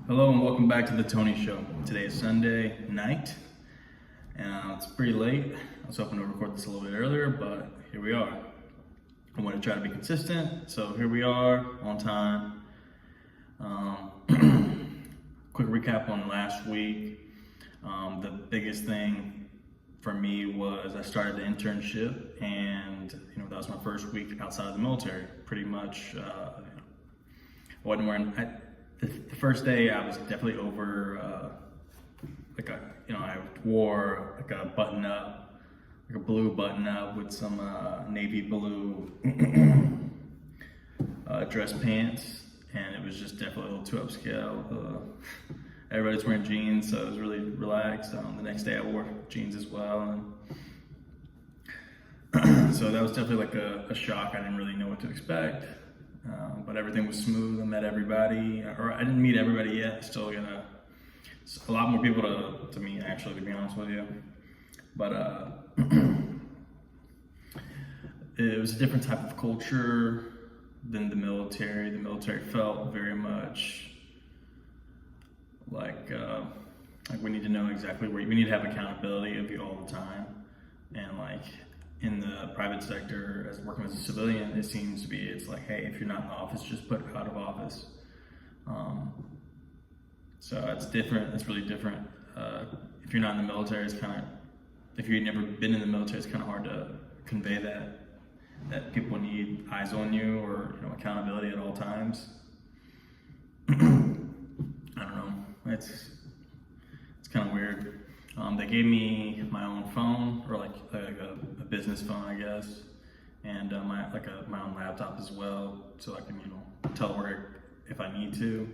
Hello and welcome back to The Tony Show. Today is Sunday night and it's pretty late. I was hoping to record this a little bit earlier, but here we are. I want to try to be consistent, so here we are on time. Quick recap on last week. The biggest thing for me was I started the internship, and that was my first week outside of the military. Pretty much, I wasn't wearing. The first day I was definitely over, I wore like a button up, like a blue button up with some navy blue dress pants, and it was just definitely a little too upscale. Everybody's wearing jeans, so it was really relaxed. The next day I wore jeans as well, and so that was definitely like a shock. I didn't really know what to expect. But everything was smooth. I met everybody, or I didn't meet everybody yet. Still gonna, a lot more people to meet actually, to be honest with you. But it was a different type of culture than the military. The military felt very much like we need to know exactly where we need to have accountability of you all the time, and like in the private sector, as working as a civilian, it seems to be, it's like, hey, if you're not in the office, just put out of office. So it's different. It's really different. If you're not in the military, it's kind of, if you've never been in the military, it's kind of hard to convey that people need eyes on you, or accountability at all times. I don't know. It's kind of weird. They gave me my own phone, or like a business phone, I guess, and my own laptop as well, so I can telework if I need to.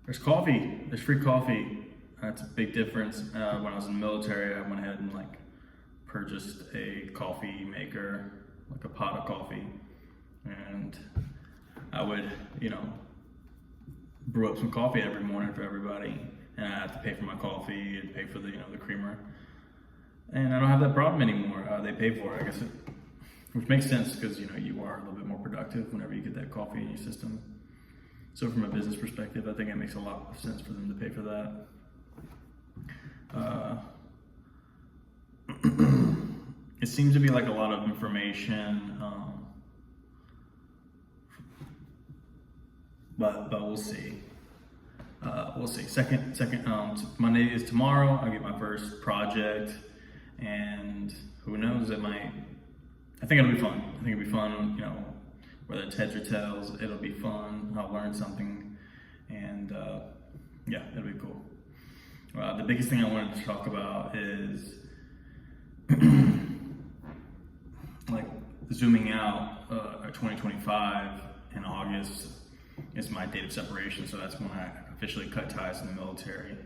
There's coffee. There's free coffee. That's a big difference. When I was in the military, I went ahead and purchased a coffee maker, like a pot of coffee, and I would brew up some coffee every morning for everybody, and I have to pay for my coffee and pay for the creamer, and I don't have that problem anymore. They pay for it, I guess, which makes sense because you are a little bit more productive whenever you get that coffee in your system. So from a business perspective, I think it makes a lot of sense for them to pay for that. It seems to be like a lot of information, but we'll see. We'll see. Monday is tomorrow. I get my first project, and who knows? I think it'll be fun. I think it'll be fun. Whether it's heads or tails, it'll be fun. I'll learn something, and yeah, it'll be cool. The biggest thing I wanted to talk about is zooming out. 2025 in August is my date of separation, so that's when I officially cut ties in the military.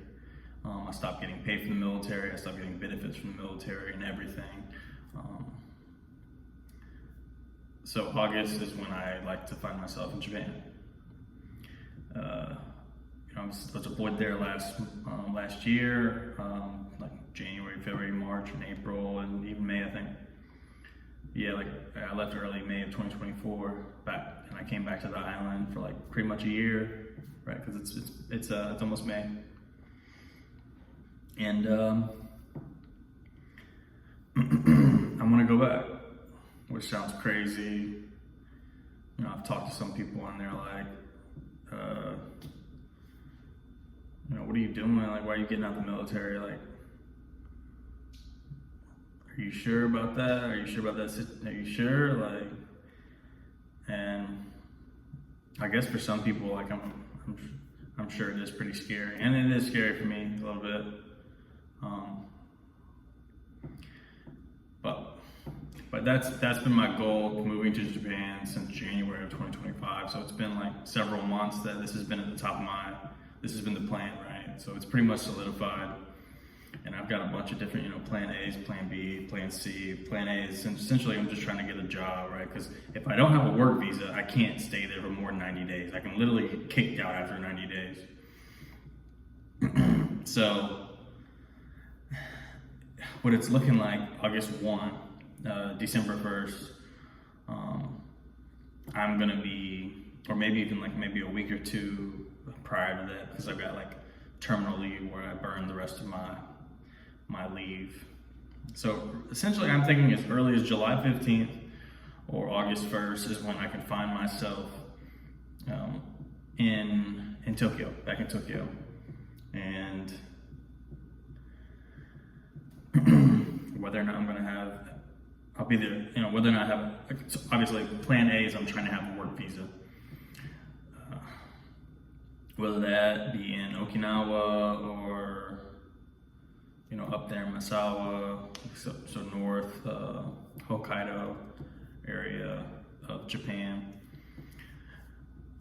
I stopped getting paid from the military. I stopped getting benefits from the military and everything. So August is when I like to find myself in Japan. I was deployed there last year, like January, February, March, and April, and even May, I think. Yeah, I left early May of 2024 and I came back to the island for pretty much a year, right? Because it's almost May, and I want to go back, which sounds crazy. I've talked to some people and they're like, what are you doing? Why are you getting out of the military? Are you sure about that? Are you sure about that? Are you sure? And I guess for some people, I'm sure it is pretty scary, and it is scary for me a little bit. But that's been my goal, moving to Japan since January of 2025. So it's been several months that this has been at the top of this has been the plan, right? So it's pretty much solidified. And I've got a bunch of different, plan A's, plan B, plan C. Plan A is essentially I'm just trying to get a job, right? Because if I don't have a work visa, I can't stay there for more than 90 days. I can literally get kicked out after 90 days. So what it's looking like, August 1, December 1st, I'm gonna be, or maybe even like maybe a week or two prior to that, because I've got like terminal leave where I burn the rest of my leave. So essentially I'm thinking as early as July 15th or August 1st is when I can find myself in Tokyo, back in Tokyo. And whether or not I'm gonna have, I'll be there, whether or not I have, so obviously plan A is I'm trying to have a work visa. Whether that be in Okinawa or, up there in Misawa, so north, Hokkaido area of Japan.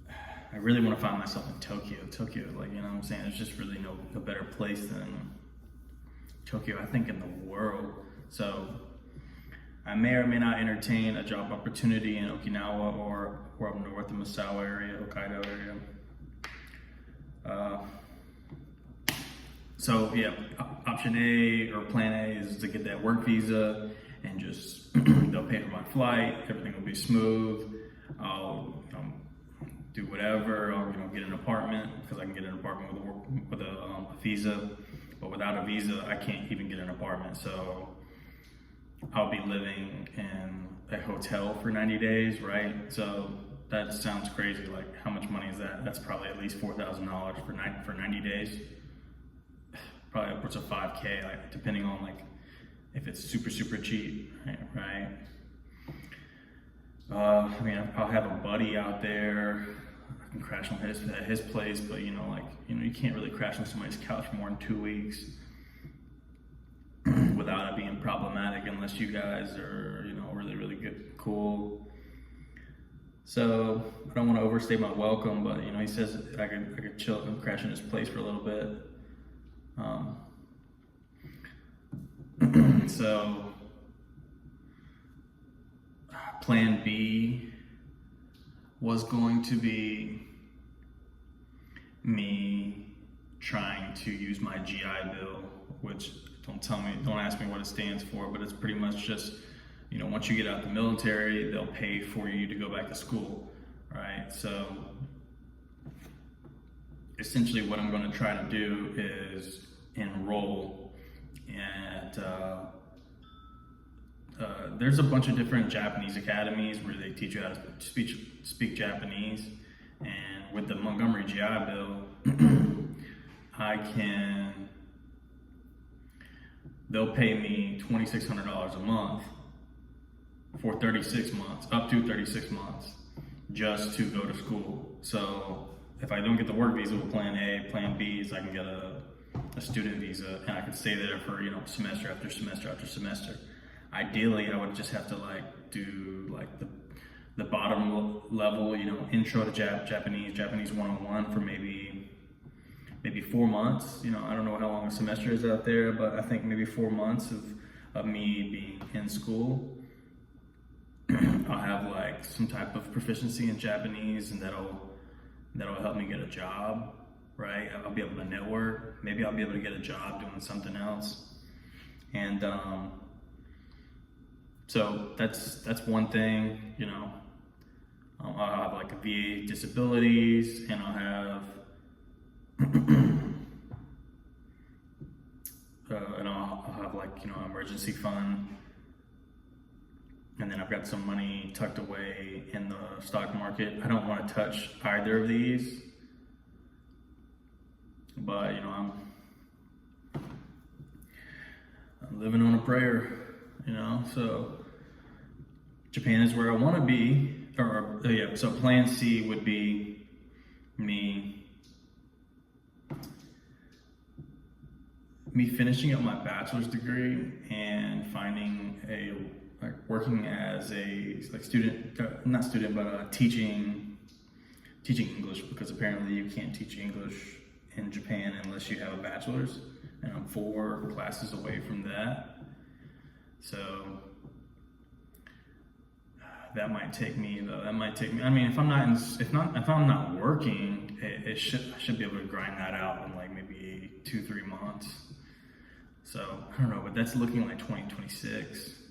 I really want to find myself in Tokyo. Tokyo, like, what I'm saying? There's just really no better place than Tokyo, I think, in the world. So I may or may not entertain a job opportunity in Okinawa or up north in Misawa area, Hokkaido area. So yeah, option A or plan A is to get that work visa and just they'll pay for my flight. Everything will be smooth. I'll do whatever. I'll get an apartment because I can get an apartment with a visa. But without a visa, I can't even get an apartment. So I'll be living in a hotel for 90 days, right? So that sounds crazy. Like, how much money is that? That's probably at least $4,000 for 90 days. Probably upwards of $5K, like, depending on like if it's super cheap, right? I'll have a buddy out there. I can crash on his place, but you can't really crash on somebody's couch for more than 2 weeks without it being problematic, unless you guys are really good, cool. So I don't want to overstay my welcome, but he says I could chill and crash in his place for a little bit. So plan B was going to be me trying to use my GI Bill, which don't ask me what it stands for, but it's pretty much just, once you get out the military, they'll pay for you to go back to school, right? So essentially what I'm going to try to do is enroll at, there's a bunch of different Japanese academies where they teach you how to speak Japanese. And with the Montgomery GI Bill, they'll pay me $2,600 a month for 36 months, up to 36 months, just to go to school. So if I don't get the work visa with plan A, plan B is I can get a student visa, and I can stay there for semester after semester after semester. Ideally, I would just have to do the bottom level, intro to Japanese 101 for maybe 4 months. I don't know how long a semester is out there, but I think maybe 4 months of me being in school. I'll have some type of proficiency in Japanese, and that'll help me get a job, right? I'll be able to network. Maybe I'll be able to get a job doing something else. And so that's one thing, I'll have a VA disabilities, and I'll have emergency fund. And then I've got some money tucked away in the stock market. I don't want to touch either of these, but I'm living on a prayer, so Japan is where I want to be. So plan C would be me finishing up my bachelor's degree and finding working as a teaching English, because apparently you can't teach English in Japan unless you have a bachelor's, and I'm 4 classes away from that. So that might take me. I mean, if I'm not working, I should be able to grind that out in maybe 2-3 months. So I don't know, but that's looking like 2026.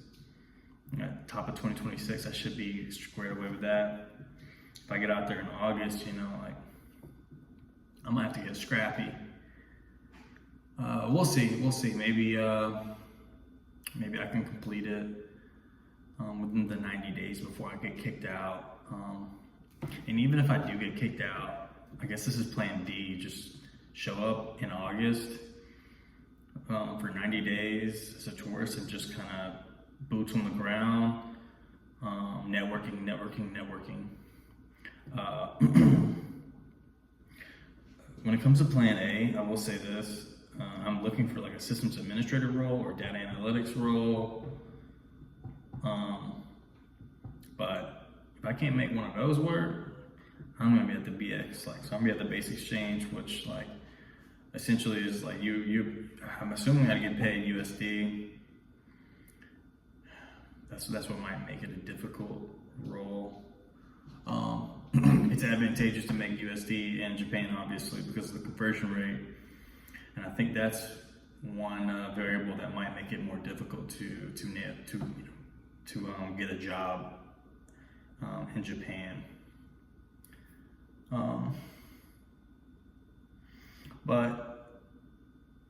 At the top of 2026, I should be squared away with that. if I get out there in August, like I might have to get scrappy. We'll see. Maybe I can complete it within the 90 days before I get kicked out. And even if I do get kicked out, I guess this is plan D. Just show up in August for 90 days as a tourist and just kind of boots on the ground, networking. When it comes to plan A, I will say this. I'm looking for like a systems administrator role or data analytics role. But if I can't make one of those work, I'm gonna be at the BX. So I'm gonna be at the base exchange, which like essentially is like I'm assuming I get paid USD. That's what might make it a difficult role. It's advantageous to make USD in Japan, obviously, because of the conversion rate. And I think that's one variable that might make it more difficult to get a job in Japan. But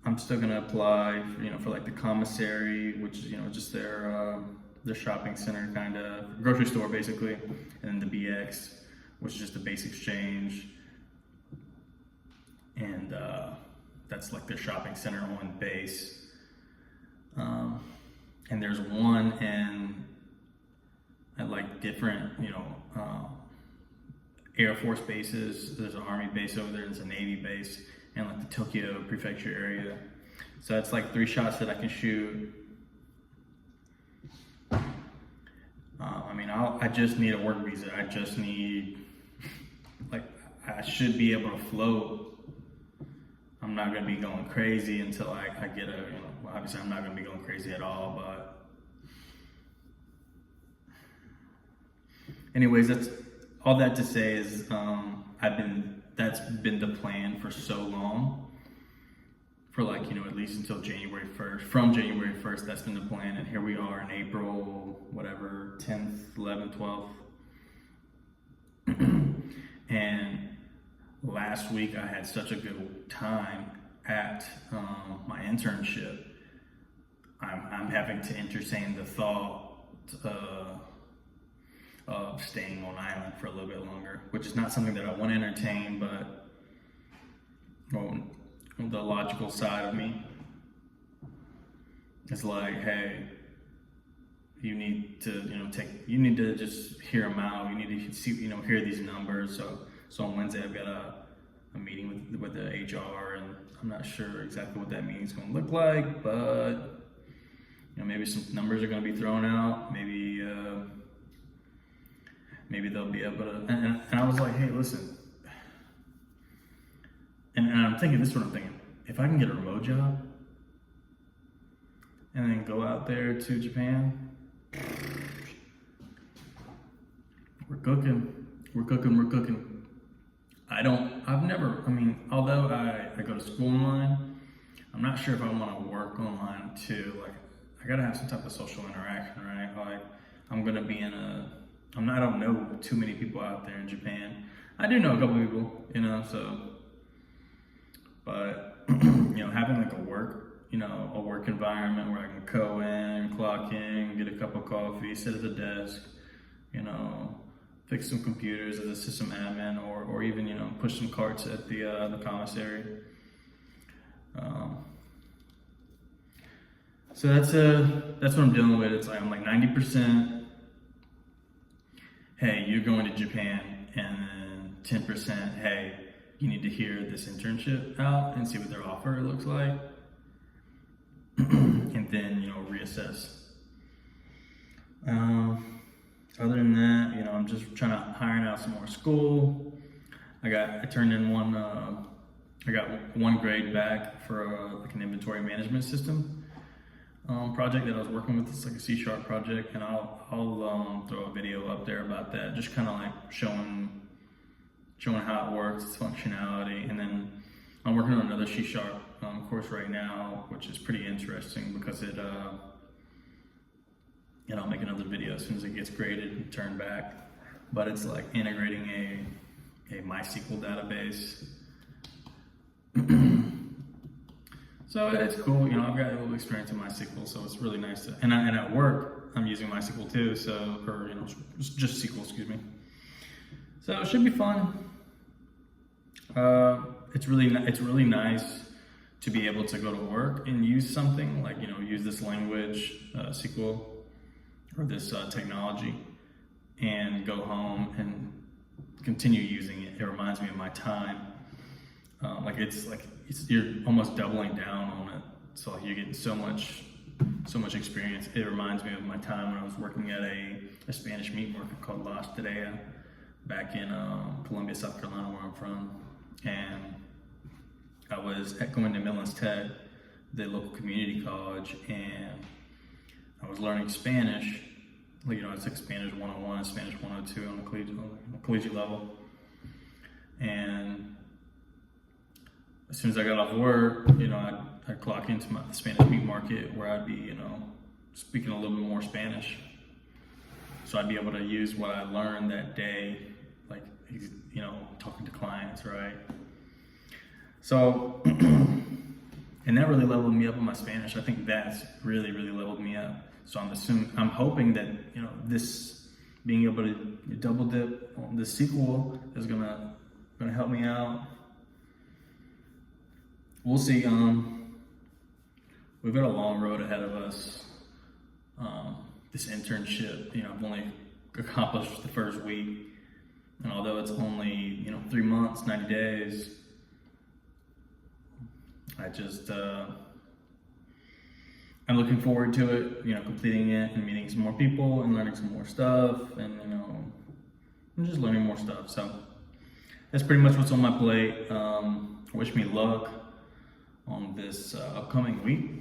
I'm still gonna apply, for like the commissary, which is just their shopping center kind of grocery store basically, and then the BX, which is just a base exchange, and that's like their shopping center on base. And there's one at like different, Air Force bases. There's an Army base over there, there's a Navy base, and like the Tokyo prefecture area. So it's like 3 shots that I can shoot. I just need a work visa. I just need, I should be able to float. I'm not gonna be going crazy until I get obviously I'm not gonna be going crazy at all, but anyways, that's all that to say is that's been the plan for so long, for at least until January 1st. From January 1st, that's been the plan, and here we are in April, whatever, 10th, 11th, 12th. And last week I had such a good time at my internship. I'm having to entertain the thought of staying on island for a little bit longer, which is not something that I want to entertain, but the logical side of me is like, hey, you need to just hear them out. You need to see, hear these numbers. So on Wednesday I've got a meeting with the HR, and I'm not sure exactly what that meeting is going to look like, but maybe some numbers are going to be thrown out. Maybe they'll be able to. And I was like, hey, listen. And I'm thinking, this is what I'm thinking. If I can get a remote job and then go out there to Japan, we're cooking. Although I go to school online, I'm not sure if I want to work online too. Like, I gotta have some type of social interaction, right? Like, I'm gonna be I don't know too many people out there in Japan. I do know a couple people, but having like a work environment where I can go in, clock in, get a cup of coffee, sit at the desk, fix some computers as a system admin, or even push some carts at the commissary. So that's what I'm dealing with. It's like I'm like 90%. Hey, you're going to Japan, and then 10%. Hey, you need to hear this internship out and see what their offer looks like, and then reassess. Other than that, I'm just trying to iron out some more school. I turned in one. I got one grade back for like an inventory management system project that I was working with. It's like a C# project, and I'll throw a video up there about that, just kind of like showing how it works, its functionality. And then I'm working on another C# course right now, which is pretty interesting because I'll make another video as soon as it gets graded and turned back. but it's like integrating a MySQL database. So it's cool, you know, I've got a little experience in MySQL, so it's really nice to, and at work, I'm using MySQL too, so, or, you know, just SQL, excuse me. So it should be fun. It's really nice to be able to go to work and use something like, you know, use this language, SQL, or this technology, and go home and continue using it. It reminds me of my time. You're almost doubling down on it. So like you're getting so much experience. It reminds me of my time when I was working at a Spanish meat market called La Estrella back in Columbia, South Carolina, where I'm from. And I was going to Midlands Tech, the local community college, and I was learning Spanish. You know, I took Spanish 101 and Spanish 102 on the collegiate level. And as soon as I got off work, you know, I'd clock into the Spanish meat market where I'd be, you know, speaking a little bit more Spanish. So I'd be able to use what I learned that day, like, you know, talking to clients, right? So, and that really leveled me up in my Spanish. I think that's really leveled me up. So I'm hoping that, you know, this being able to double dip on the SQL is gonna help me out. We'll see. We've got a long road ahead of us. This internship, you know, I've only accomplished the first week, and although it's only, you know, 3 months, 90 days, I'm looking forward to it, you know, completing it and meeting some more people and learning some more stuff, and, you know, I'm just learning more stuff. So that's pretty much what's on my plate. Wish me luck on this upcoming week.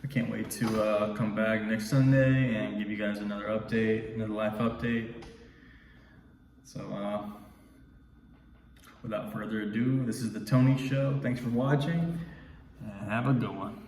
I can't wait to come back next Sunday and give you guys another update, another life update. So without further ado, this is The Tony Show. Thanks for watching, and have a good one.